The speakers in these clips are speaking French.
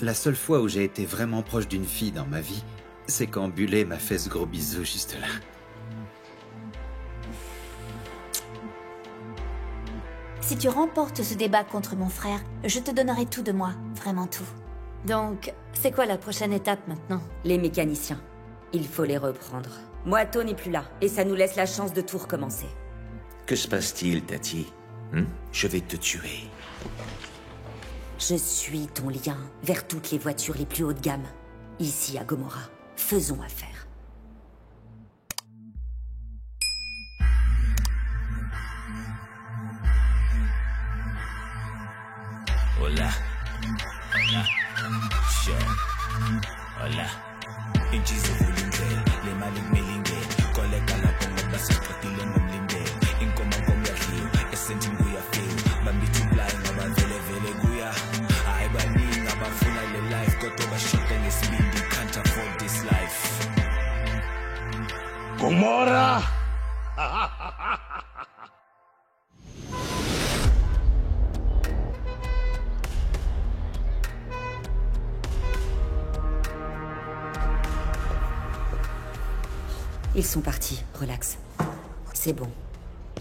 La seule fois où j'ai été vraiment proche d'une fille dans ma vie, c'est quand Bullet m'a fait ce gros bisou juste là. Si tu remportes ce débat contre mon frère, je te donnerai tout de moi, vraiment tout. Donc, c'est quoi la prochaine étape maintenant? Les mécaniciens. Il faut les reprendre. Moato n'est plus là, et ça nous laisse la chance de tout recommencer. Que se passe-t-il, Tati? Je vais te tuer. Je suis ton lien vers toutes les voitures les plus haut de gamme. Ici à Gomorrah. Faisons affaire. Hola. Hola. Share. Hola. Inchizo kulindele, le mali kumilinde. Koleka lapho ngoba siqedile ngomlindele. Inkomo komyahiyo, esending kuyafika. Bambithulayo ngoba vele kuya. Hayi baningi abafuna le life kodwa bashoda ngesibindi. Can't afford this life. Gomorrah! Ils sont partis, relax. C'est bon.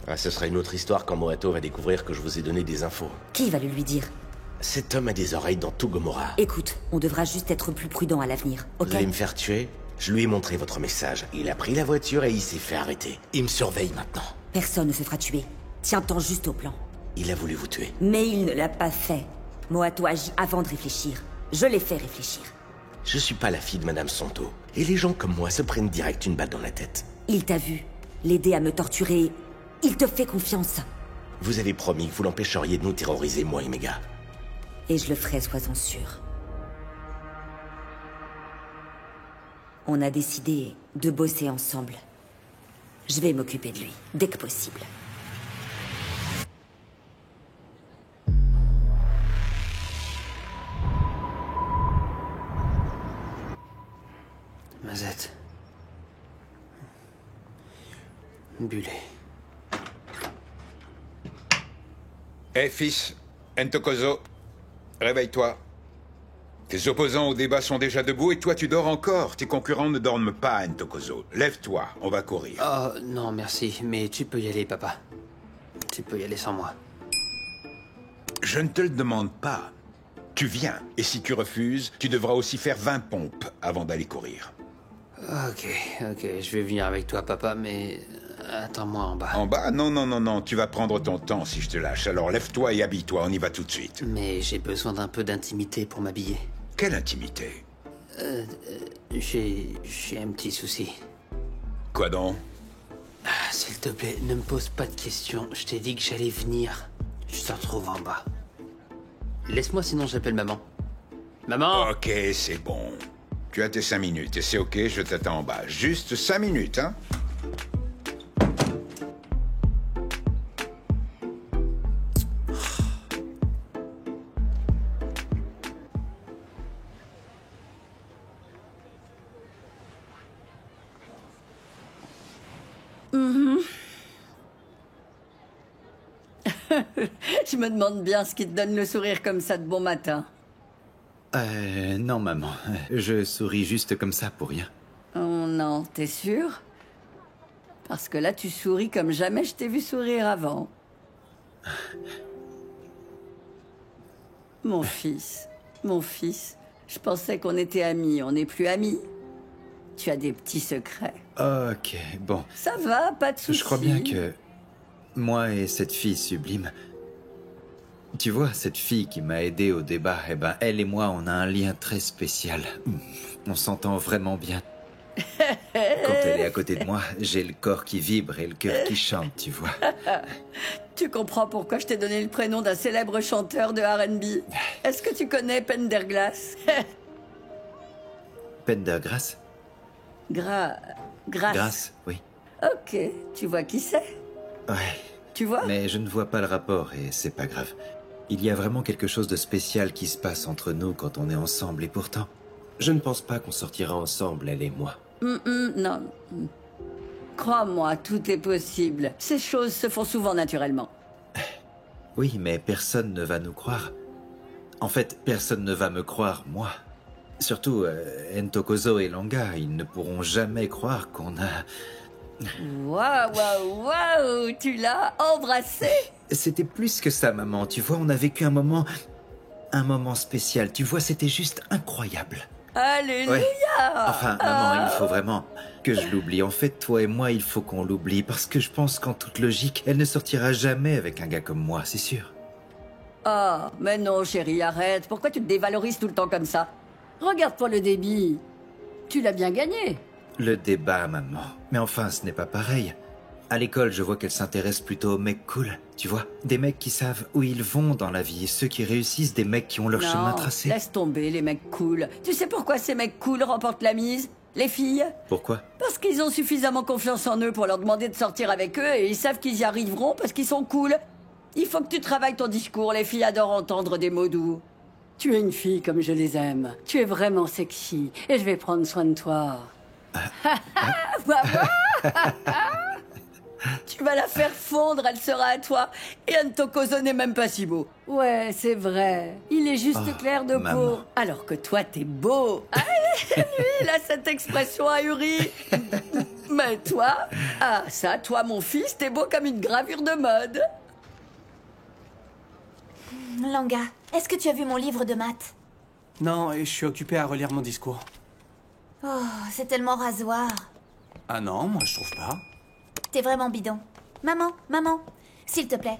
Ah, ce sera une autre histoire quand Moato va découvrir que je vous ai donné des infos. Qui va le lui dire? Cet homme a des oreilles dans tout Gomorrah. Écoute, on devra juste être plus prudent à l'avenir, ok? Vous allez me faire tuer? Je lui ai montré votre message. Il a pris la voiture et il s'est fait arrêter. Il me surveille maintenant. Personne ne se fera tuer. Tiens-t'en juste au plan. Il a voulu vous tuer. Mais il ne l'a pas fait. Moato agit avant de réfléchir. Je l'ai fait réfléchir. Je suis pas la fille de Madame Santo. Et les gens comme moi se prennent direct une balle dans la tête. Il t'a vu. L'aider à me torturer. Il te fait confiance. Vous avez promis que vous l'empêcheriez de nous terroriser, moi et mes gars. Et je le ferai, sois-en sûr. On a décidé de bosser ensemble. Je vais m'occuper de lui, dès que possible. Mazette. Bullet. Hé fils, Ntokozo, réveille-toi. Tes opposants au débat sont déjà debout et toi tu dors encore. Tes concurrents ne dorment pas, Ntokozo. Lève-toi, on va courir. Oh, non, merci, mais tu peux y aller, papa. Tu peux y aller sans moi. Je ne te le demande pas. Tu viens, et si tu refuses, tu devras aussi faire 20 pompes avant d'aller courir. Ok, je vais venir avec toi, papa, mais attends-moi en bas. En bas? Non, tu vas prendre ton temps si je te lâche. Alors lève-toi et habille-toi, on y va tout de suite. Mais j'ai besoin d'un peu d'intimité pour m'habiller. Quelle intimité? J'ai un petit souci. Quoi donc? Ah, s'il te plaît, ne me pose pas de questions. Je t'ai dit que j'allais venir. Je te retrouve en bas. Laisse-moi, sinon j'appelle maman. Maman! Ok, c'est bon. Tu as tes 5 minutes et c'est ok, je t'attends en bas. Juste 5 minutes, hein? Je me demande bien ce qui te donne le sourire comme ça de bon matin. Non, maman. Je souris juste comme ça pour rien. Oh non, t'es sûr? Parce que là, tu souris comme jamais je t'ai vu sourire avant. Mon fils, je pensais qu'on était amis, on n'est plus amis. Tu as des petits secrets. Ok, bon. Ça va, pas de soucis. Je crois bien que moi et cette fille sublime... Tu vois, cette fille qui m'a aidé au débat, eh ben, elle et moi, on a un lien très spécial. On s'entend vraiment bien. Quand elle est à côté de moi, j'ai le corps qui vibre et le cœur qui chante, tu vois. Tu comprends pourquoi je t'ai donné le prénom d'un célèbre chanteur de R&B? Est-ce que tu connais Penderglass? Pendergrass? Grasse. Grasse, oui. Ok, tu vois qui c'est? Ouais. Tu vois? Mais je ne vois pas le rapport et c'est pas grave. Il y a vraiment quelque chose de spécial qui se passe entre nous quand on est ensemble et pourtant, je ne pense pas qu'on sortira ensemble, elle et moi. Non. Crois-moi, tout est possible. Ces choses se font souvent naturellement. Oui, mais personne ne va nous croire. En fait, personne ne va me croire, moi. Surtout Ntokozo et Langa, ils ne pourront jamais croire qu'on a... Waouh, waouh, waouh, tu l'as embrassé? C'était plus que ça, maman. Tu vois, on a vécu un moment spécial. Tu vois, c'était juste incroyable. Alléluia! Ouais. Enfin, maman, il faut vraiment que je l'oublie. En fait, toi et moi, il faut qu'on l'oublie. Parce que je pense qu'en toute logique, elle ne sortira jamais avec un gars comme moi, c'est sûr. Ah, mais non, chérie, arrête. Pourquoi tu te dévalorises tout le temps comme ça? Regarde-toi le débit. Tu l'as bien gagné. Le débat, maman. Mais enfin, ce n'est pas pareil. À l'école, je vois qu'elle s'intéresse plutôt aux mecs cool. Tu vois, des mecs qui savent où ils vont dans la vie. Et ceux qui réussissent, des mecs qui ont leur chemin tracé. Laisse tomber les mecs cool. Tu sais pourquoi ces mecs cool remportent la mise? Les filles? Pourquoi? Parce qu'ils ont suffisamment confiance en eux pour leur demander de sortir avec eux et ils savent qu'ils y arriveront parce qu'ils sont cool. Il faut que tu travailles ton discours. Les filles adorent entendre des mots doux. Tu es une fille comme je les aime. Tu es vraiment sexy et je vais prendre soin de toi. Tu vas la faire fondre, elle sera à toi. Et Ntokozo n'est même pas si beau. Ouais, c'est vrai. Il est juste clair de peau. Alors que toi, t'es beau. Ah, lui, il a cette expression ahurie. Mais toi, toi, mon fils, t'es beau comme une gravure de mode. Langa, est-ce que tu as vu mon livre de maths? Non, et je suis occupé à relire mon discours. Oh, c'est tellement rasoir. Ah non, moi je trouve pas. T'es vraiment bidon. Maman, s'il te plaît.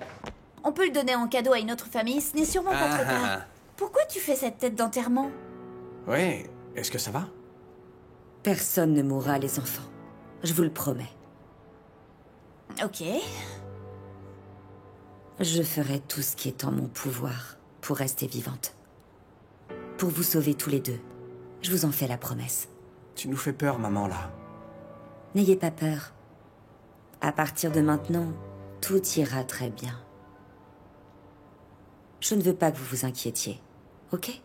On peut le donner en cadeau à une autre famille, ce n'est sûrement pas trop tard. Pourquoi tu fais cette tête d'enterrement? Oui, est-ce que ça va? Personne ne mourra, les enfants. Je vous le promets. Ok. Je ferai tout ce qui est en mon pouvoir pour rester vivante. Pour vous sauver tous les deux. Je vous en fais la promesse. Tu nous fais peur, maman, là. N'ayez pas peur. À partir de maintenant, tout ira très bien. Je ne veux pas que vous vous inquiétiez, ok?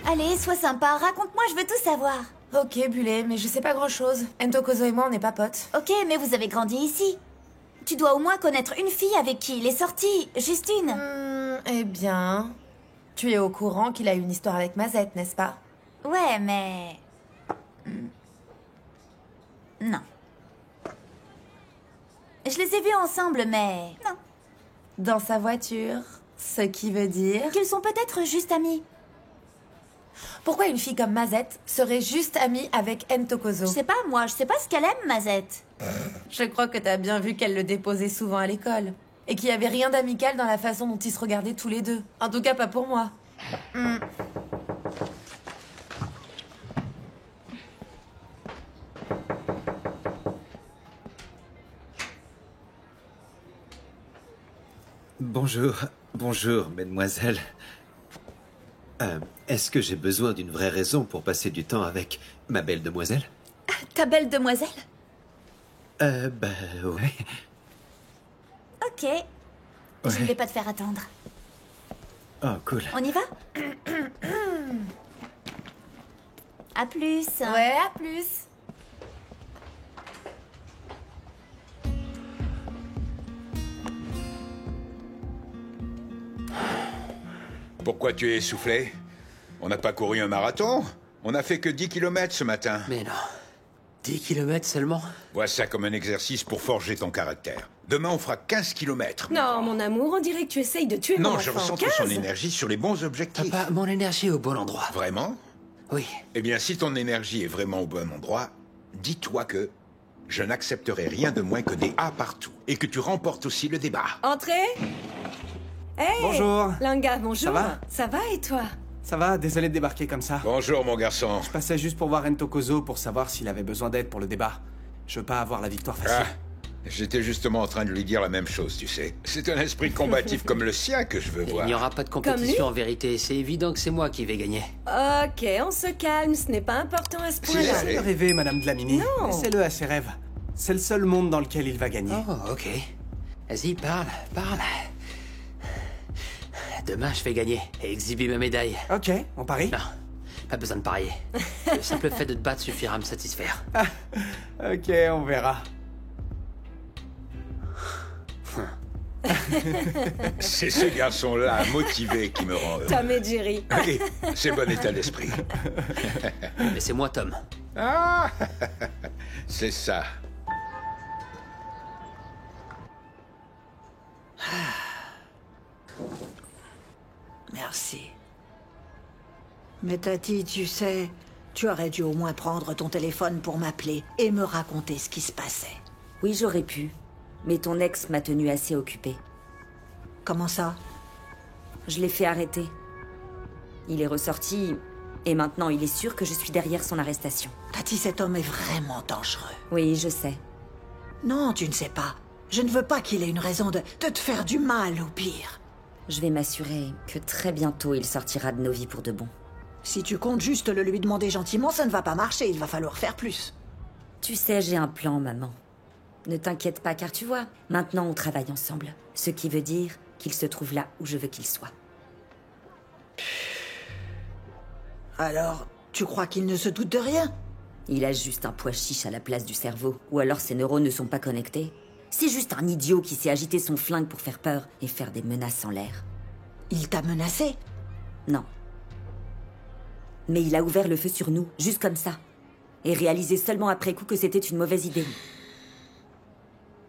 Allez, sois sympa, raconte-moi, je veux tout savoir. Ok, Bullet, mais je sais pas grand-chose. Ntokozo et moi, on n'est pas potes. Ok, mais vous avez grandi ici. Tu dois au moins connaître une fille avec qui il est sorti, juste une. Eh bien... Tu es au courant qu'il a eu une histoire avec Mazette, n'est-ce pas? Ouais, mais... Non. Je les ai vus ensemble, mais... Non. Dans sa voiture, ce qui veut dire... Qu'ils sont peut-être juste amis. Pourquoi une fille comme Mazette serait juste amie avec Ntokozo? Je sais pas, moi, je sais pas ce qu'elle aime, Mazette. Je crois que t'as bien vu qu'elle le déposait souvent à l'école. Et qu'il y avait rien d'amical dans la façon dont ils se regardaient tous les deux. En tout cas, pas pour moi. Bonjour, mesdemoiselles. Est-ce que j'ai besoin d'une vraie raison pour passer du temps avec ma belle demoiselle? Ta belle demoiselle? Ouais. Ok. Je ne vais pas te faire attendre. Oh, cool. On y va? À plus. Ouais, à plus. Pourquoi tu es essoufflé? On n'a pas couru un marathon? On a fait que 10 km ce matin. Mais non. 10 km seulement? Vois ça comme un exercice pour forger ton caractère. Demain, on fera 15 km. Non, mon amour, on dirait que tu essayes de tuer mon enfant. Non, je recentre son énergie sur les bons objectifs. Papa, mon énergie est au bon endroit. Vraiment? Oui. Eh bien, si ton énergie est vraiment au bon endroit, dis-toi que je n'accepterai rien de moins que des A partout. Et que tu remportes aussi le débat. Entrez. Hey, bonjour. Langa, bonjour. Ça va? Ça va et toi? Ça va, désolé de débarquer comme ça. Bonjour, mon garçon. Je passais juste pour voir Ntokozo pour savoir s'il avait besoin d'aide pour le débat. Je veux pas avoir la victoire facile. J'étais justement en train de lui dire la même chose, tu sais. C'est un esprit combatif comme le sien que je veux voir. Il n'y aura pas de compétition en vérité. C'est évident que c'est moi qui vais gagner. Ok, on se calme. Ce n'est pas important à ce point-là. Laissez-le rêver, Madame Dlamini. Non. Laissez-le à ses rêves. C'est le seul monde dans lequel il va gagner. Oh, ok. Vas-y, parle. Demain, je vais gagner et exhiber ma médaille. Ok, on parie? Non, Pas besoin de parier. Le simple fait de te battre suffira à me satisfaire. Ok, on verra. C'est ce garçon-là, motivé, qui me rend heureux. Tom et Jerry. Oui, c'est bon état d'esprit. Mais c'est moi, Tom. Ah, c'est ça. Merci. Mais Tati, tu sais, tu aurais dû au moins prendre ton téléphone pour m'appeler et me raconter ce qui se passait. Oui, j'aurais pu. Mais ton ex m'a tenu assez occupée. Comment ça? Je l'ai fait arrêter. Il est ressorti, et maintenant il est sûr que je suis derrière son arrestation. Tati, cet homme est vraiment dangereux. Oui, je sais. Non, tu ne sais pas. Je ne veux pas qu'il ait une raison de te faire du mal, ou pire. Je vais m'assurer que très bientôt il sortira de nos vies pour de bon. Si tu comptes juste le lui demander gentiment, ça ne va pas marcher, il va falloir faire plus. Tu sais, j'ai un plan, maman. Ne t'inquiète pas, car tu vois, maintenant on travaille ensemble. Ce qui veut dire qu'il se trouve là où je veux qu'il soit. Alors, tu crois qu'il ne se doute de rien? Il a juste un pois chiche à la place du cerveau. Ou alors ses neurones ne sont pas connectés. C'est juste un idiot qui s'est agité son flingue pour faire peur et faire des menaces en l'air. Il t'a menacé? Non. Mais il a ouvert le feu sur nous, juste comme ça. Et réalisé seulement après coup que c'était une mauvaise idée.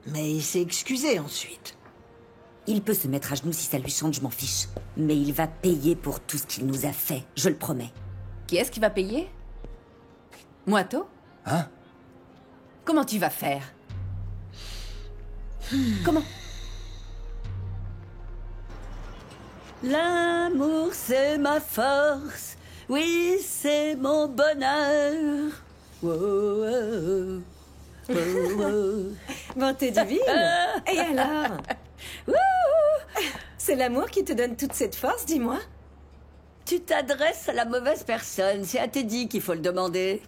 Mais il s'est excusé ensuite. Il peut se mettre à genoux si ça lui chante, je m'en fiche. Mais il va payer pour tout ce qu'il nous a fait, je le promets. Qui est-ce qui va payer? Moito? Hein? Comment tu vas faire? Comment? L'amour, c'est ma force. Oui, c'est mon bonheur. Wow, wow, wow, wow. Bon, t'es divine. Et alors? C'est l'amour qui te donne toute cette force, dis-moi. Tu t'adresses à la mauvaise personne. C'est à Teddy qu'il faut le demander.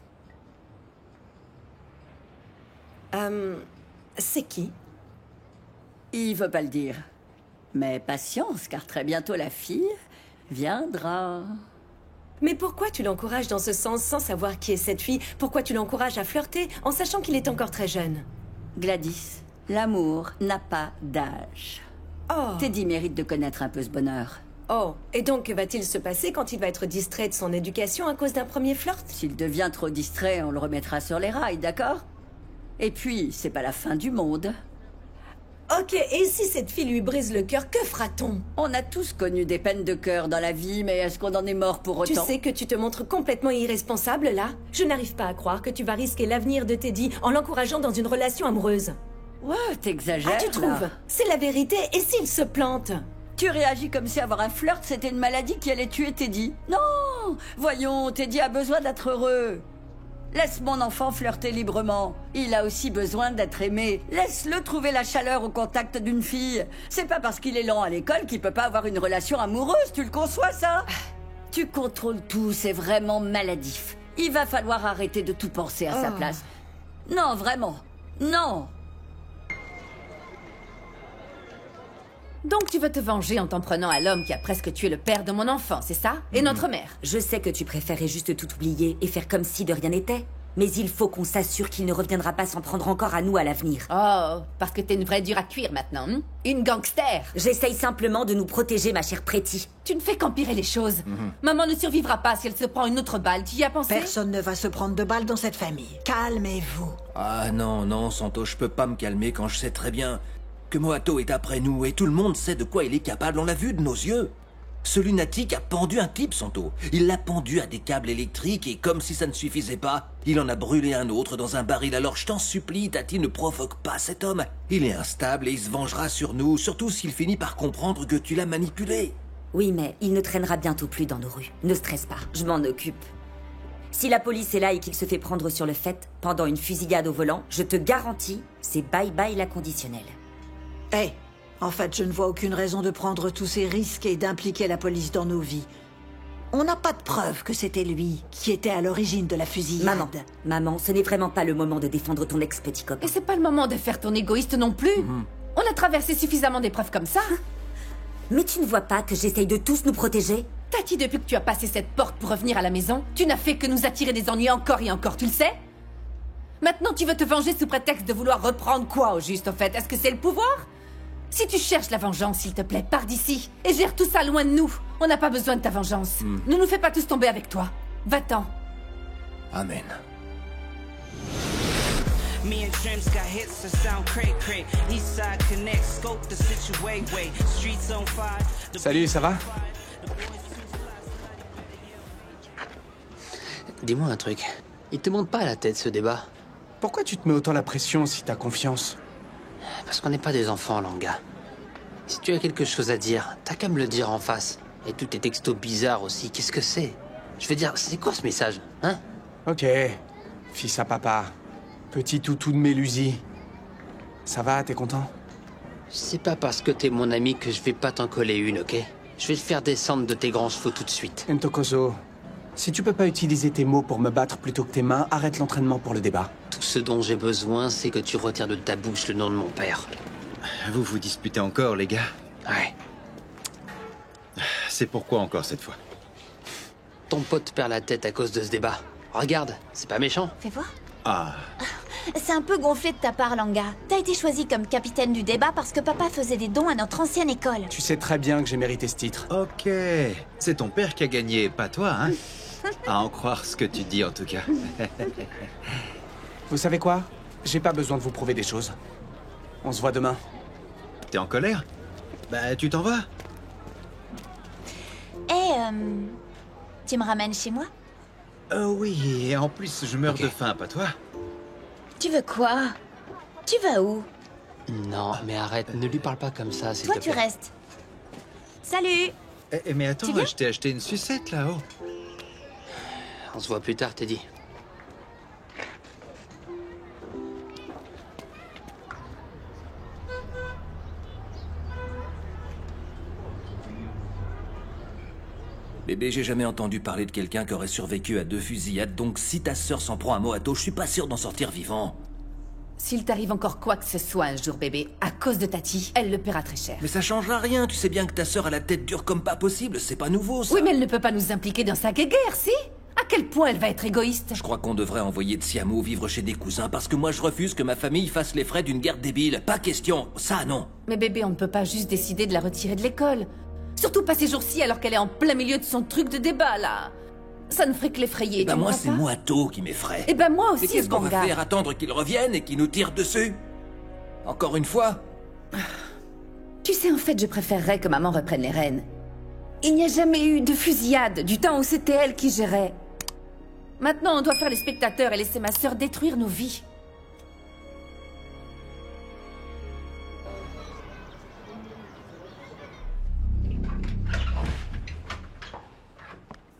C'est qui? Il veut pas le dire. Mais patience, car très bientôt la fille viendra. Mais pourquoi tu l'encourages dans ce sens sans savoir qui est cette fille? Pourquoi tu l'encourages à flirter en sachant qu'il est encore très jeune? Gladys, l'amour n'a pas d'âge. Oh. Teddy mérite de connaître un peu ce bonheur. Oh, et donc que va-t-il se passer quand il va être distrait de son éducation à cause d'un premier flirt? S'il devient trop distrait, on le remettra sur les rails, d'accord? Et puis, c'est pas la fin du monde. Ok, et si cette fille lui brise le cœur, que fera-t-on? On a tous connu des peines de cœur dans la vie, mais est-ce qu'on en est mort pour autant? Tu sais que tu te montres complètement irresponsable, là? Je n'arrive pas à croire que tu vas risquer l'avenir de Teddy en l'encourageant dans une relation amoureuse. Ouais, t'exagères. Ah, tu trouves? Là. C'est la vérité, et s'il se plante? Tu réagis comme si avoir un flirt, c'était une maladie qui allait tuer Teddy. Non! Voyons, Teddy a besoin d'être heureux. Laisse mon enfant flirter librement. Il a aussi besoin d'être aimé. Laisse-le trouver la chaleur au contact d'une fille. C'est pas parce qu'il est lent à l'école qu'il peut pas avoir une relation amoureuse, tu le conçois, ça? Tu contrôles tout, c'est vraiment maladif. Il va falloir arrêter de tout penser à sa place. Non, vraiment. Non! Donc tu veux te venger en t'en prenant à l'homme qui a presque tué le père de mon enfant, c'est ça? Et notre mère? Je sais que tu préférais juste tout oublier et faire comme si de rien n'était. Mais il faut qu'on s'assure qu'il ne reviendra pas s'en prendre encore à nous à l'avenir. Oh, parce que t'es une vraie dure à cuire maintenant, hein? Une gangster! J'essaye simplement de nous protéger, ma chère Pretty. Tu ne fais qu'empirer les choses. Maman ne survivra pas si elle se prend une autre balle, tu y as pensé? Personne ne va se prendre de balles dans cette famille. Calmez-vous. Ah non, non, Santo, je peux pas me calmer quand je sais très bien que Moito est après nous et tout le monde sait de quoi il est capable, on l'a vu de nos yeux. Ce lunatique a pendu un type, Santo. Il l'a pendu à des câbles électriques et comme si ça ne suffisait pas, il en a brûlé un autre dans un baril. Alors je t'en supplie, Tati, ne provoque pas cet homme. Il est instable et il se vengera sur nous, surtout s'il finit par comprendre que tu l'as manipulé. Oui, mais il ne traînera bientôt plus dans nos rues. Ne stresse pas, je m'en occupe. Si la police est là et qu'il se fait prendre sur le fait, pendant une fusillade au volant, je te garantis, c'est bye-bye la conditionnelle. Hé, en fait, je ne vois aucune raison de prendre tous ces risques et d'impliquer la police dans nos vies. On n'a pas de preuve que c'était lui qui était à l'origine de la fusillade. Maman, ce n'est vraiment pas le moment de défendre ton ex-petit copain. Et c'est pas le moment de faire ton égoïste non plus. On a traversé suffisamment d'épreuves comme ça. Mais tu ne vois pas que j'essaye de tous nous protéger? Tati, depuis que tu as passé cette porte pour revenir à la maison, tu n'as fait que nous attirer des ennuis encore et encore, tu le sais? Maintenant, tu veux te venger sous prétexte de vouloir reprendre quoi, au juste, au fait? Est-ce que c'est le pouvoir? Si tu cherches la vengeance, s'il te plaît, pars d'ici et gère tout ça loin de nous. On n'a pas besoin de ta vengeance. Ne nous fais pas tous tomber avec toi. Va-t'en. Amen. Me and Dreams got hits that sound cray. Eastside connect, scope the situation. Streets on fire. Salut, ça va? Dis-moi un truc. Il te monte pas à la tête ce débat? Pourquoi tu te mets autant la pression si t'as confiance? Parce qu'on n'est pas des enfants, Langa. Si tu as quelque chose à dire, t'as qu'à me le dire en face. Et tous tes textos bizarres aussi, qu'est-ce que c'est? Je veux dire, c'est quoi ce message, hein? Ok, fils à papa. Petit toutou de Mélusie. Ça va, t'es content? C'est pas parce que t'es mon ami que je vais pas t'en coller une, ok? Je vais te faire descendre de tes grands chevaux tout de suite. Ntokozo, si tu peux pas utiliser tes mots pour me battre plutôt que tes mains, arrête l'entraînement pour le débat. Tout ce dont j'ai besoin, c'est que tu retires de ta bouche le nom de mon père. Vous vous disputez encore, les gars? Ouais. C'est pourquoi encore cette fois? Ton pote perd la tête à cause de ce débat. Regarde, c'est pas méchant. Fais voir. Ah. C'est un peu gonflé de ta part, Langa. T'as été choisi comme capitaine du débat parce que papa faisait des dons à notre ancienne école. Tu sais très bien que j'ai mérité ce titre. Ok. C'est ton père qui a gagné, pas toi, hein? À en croire ce que tu dis, en tout cas. Vous savez quoi? J'ai pas besoin de vous prouver des choses. On se voit demain. T'es en colère? Bah, tu t'en vas. Tu me ramènes chez moi? Oui, et en plus, je meurs de faim, pas toi? Tu veux quoi? Tu vas où? Non, mais arrête, ne lui parle pas comme ça, s'il te Toi, plaît. tu restes. Salut! Mais attends, Tu viens? je t'ai acheté une sucette, là-haut. On se voit plus tard, Teddy. Bébé, j'ai jamais entendu parler de quelqu'un qui aurait survécu à 2 fusillades, donc si ta sœur s'en prend à Moato, je suis pas sûr d'en sortir vivant. S'il t'arrive encore quoi que ce soit un jour, bébé, à cause de Tati, elle le paiera très cher. Mais ça changera rien, tu sais bien que ta sœur a la tête dure comme pas possible, c'est pas nouveau, ça. Oui, mais elle ne peut pas nous impliquer dans sa guerre, si? À quel point elle va être égoïste? Je crois qu'on devrait envoyer Tsiamo vivre chez des cousins, parce que moi je refuse que ma famille fasse les frais d'une guerre débile. Pas question, ça non. Mais bébé, on ne peut pas juste décider de la retirer de l'école. Surtout pas ces jours-ci alors qu'elle est en plein milieu de son truc de débat, là. Ça ne ferait que l'effrayer, tu moi crois c'est pas? Moato qui m'effraie. Eh ben moi aussi, Et qu'est-ce qu'on va Sbanga. faire? Attendre qu'il revienne et qu'il nous tire dessus? Encore une fois? Tu sais, en fait, je préférerais que maman reprenne les rênes. Il n'y a jamais eu de fusillade du temps où c'était elle qui gérait. Maintenant, on doit faire les spectateurs et laisser ma sœur détruire nos vies.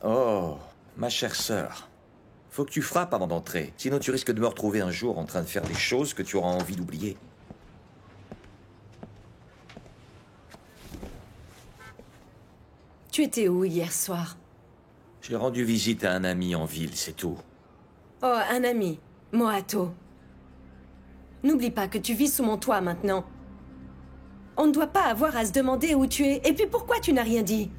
Oh, ma chère sœur. Faut que tu frappes avant d'entrer, sinon tu risques de me retrouver un jour en train de faire des choses que tu auras envie d'oublier. Tu étais où hier soir? J'ai rendu visite à un ami en ville, c'est tout. Oh, un ami. Moato. N'oublie pas que tu vis sous mon toit maintenant. On ne doit pas avoir à se demander où tu es. Et puis pourquoi tu n'as rien dit?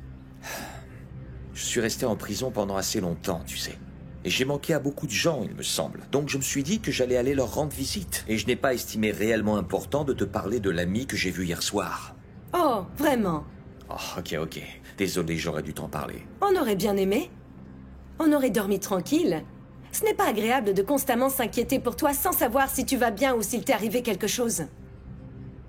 Je suis resté en prison pendant assez longtemps, tu sais. Et j'ai manqué à beaucoup de gens, il me semble. Donc je me suis dit que j'allais aller leur rendre visite. Et je n'ai pas estimé réellement important de te parler de l'ami que j'ai vu hier soir. Oh, vraiment? Oh, ok. Désolé, j'aurais dû t'en parler. On aurait bien aimé. On aurait dormi tranquille. Ce n'est pas agréable de constamment s'inquiéter pour toi sans savoir si tu vas bien ou s'il t'est arrivé quelque chose.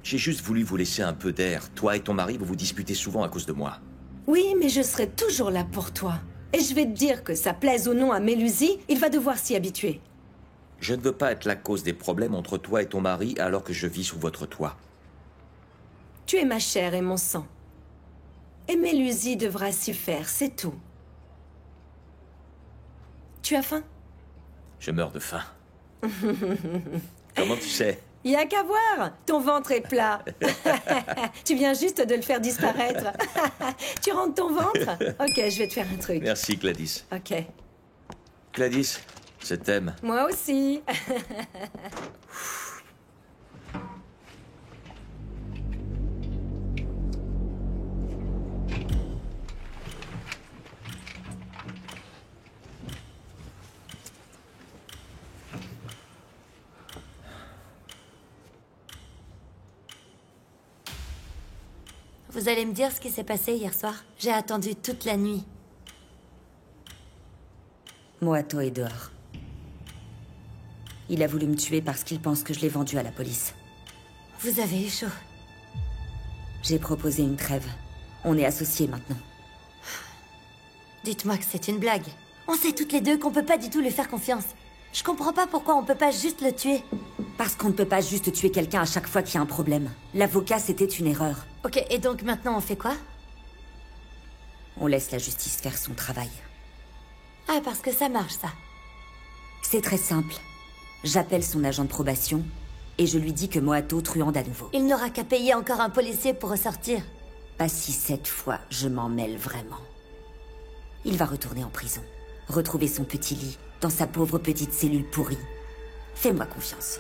J'ai juste voulu vous laisser un peu d'air. Toi et ton mari, vous vous disputez souvent à cause de moi. Oui, mais je serai toujours là pour toi. Et je vais te dire que ça plaise ou non à Mélusie, il va devoir s'y habituer. Je ne veux pas être la cause des problèmes entre toi et ton mari alors que je vis sous votre toit. Tu es ma chair et mon sang. Et Mélusie devra s'y faire, c'est tout. Tu as faim? Je meurs de faim. Comment tu sais? Y a qu'à voir, ton ventre est plat. Tu viens juste de le faire disparaître. Tu rentres ton ventre? Ok, je vais te faire un truc. Merci, Gladys. Ok. Gladys, je t'aime. Moi aussi. Vous allez me dire ce qui s'est passé hier soir? J'ai attendu toute la nuit. Moato est dehors. Il a voulu me tuer parce qu'il pense que je l'ai vendu à la police. Vous avez eu chaud. J'ai proposé une trêve. On est associés maintenant. Dites-moi que c'est une blague. On sait toutes les deux qu'on peut pas du tout lui faire confiance. Je comprends pas pourquoi on peut pas juste le tuer. Parce qu'on ne peut pas juste tuer quelqu'un à chaque fois qu'il y a un problème. L'avocat, c'était une erreur. Ok, et donc maintenant on fait quoi? On laisse la justice faire son travail. Ah, parce que ça marche, ça. C'est très simple. J'appelle son agent de probation et je lui dis que Moato truande à nouveau. Il n'aura qu'à payer encore un policier pour ressortir. Pas si cette fois, je m'en mêle vraiment. Il va retourner en prison. Retrouver son petit lit, dans sa pauvre petite cellule pourrie. Fais-moi confiance.